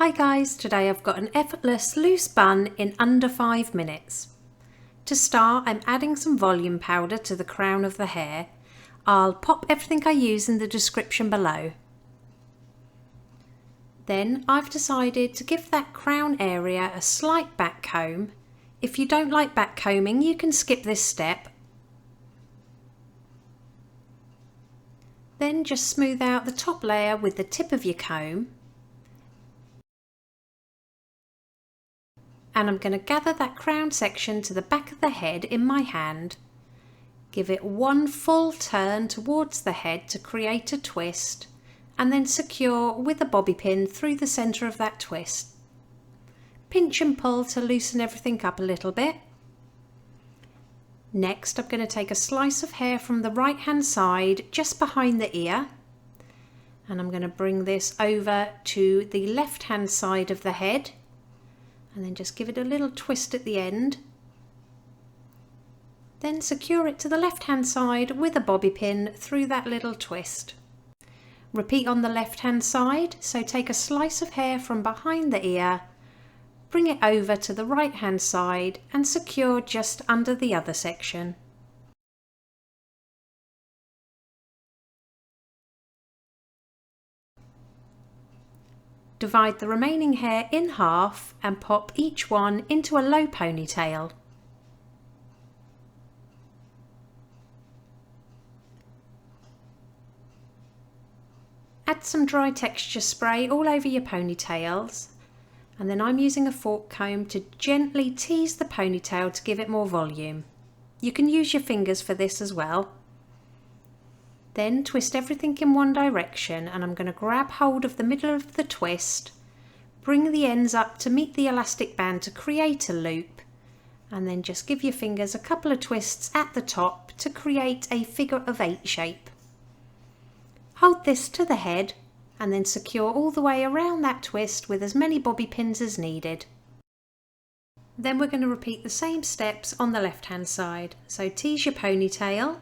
Hi guys, today I've got an effortless loose bun in under 5 minutes. To start, I'm adding some volume powder to the crown of the hair. I'll pop everything I use in the description below. Then I've decided to give that crown area a slight back comb. If you don't like back combing, you can skip this step. Then just smooth out the top layer with the tip of your comb. And I'm going to gather that crown section to the back of the head in my hand. Give it one full turn towards the head to create a twist, and then secure with a bobby pin through the centre of that twist. Pinch and pull to loosen everything up a little bit. Next, I'm going to take a slice of hair from the right hand side just behind the ear, and I'm going to bring this over to the left hand side of the head. And then just give it a little twist at the end. Then secure it to the left hand side with a bobby pin through that little twist. Repeat on the left hand side, so take a slice of hair from behind the ear, bring it over to the right hand side and secure just under the other section. Divide the remaining hair in half and pop each one into a low ponytail. Add some dry texture spray all over your ponytails, and then I'm using a fork comb to gently tease the ponytail to give it more volume. You can use your fingers for this as well. Then twist everything in one direction, and I'm going to grab hold of the middle of the twist, bring the ends up to meet the elastic band to create a loop, and then just give your fingers a couple of twists at the top to create a figure of 8 shape. Hold this to the head and then secure all the way around that twist with as many bobby pins as needed. Then we're going to repeat the same steps on the left hand side. So tease your ponytail,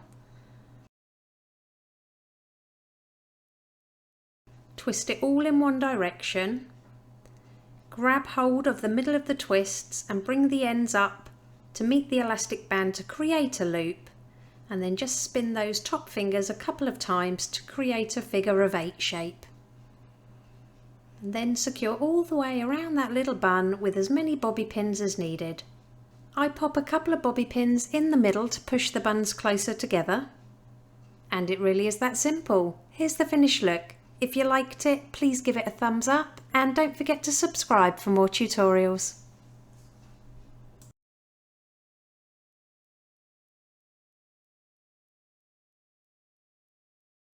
twist it all in one direction, grab hold of the middle of the twists and bring the ends up to meet the elastic band to create a loop, and then just spin those top fingers a couple of times to create a figure of 8 shape. And then secure all the way around that little bun with as many bobby pins as needed. I pop a couple of bobby pins in the middle to push the buns closer together. And it really is that simple. Here's the finished look. If you liked it, please give it a thumbs up and don't forget to subscribe for more tutorials.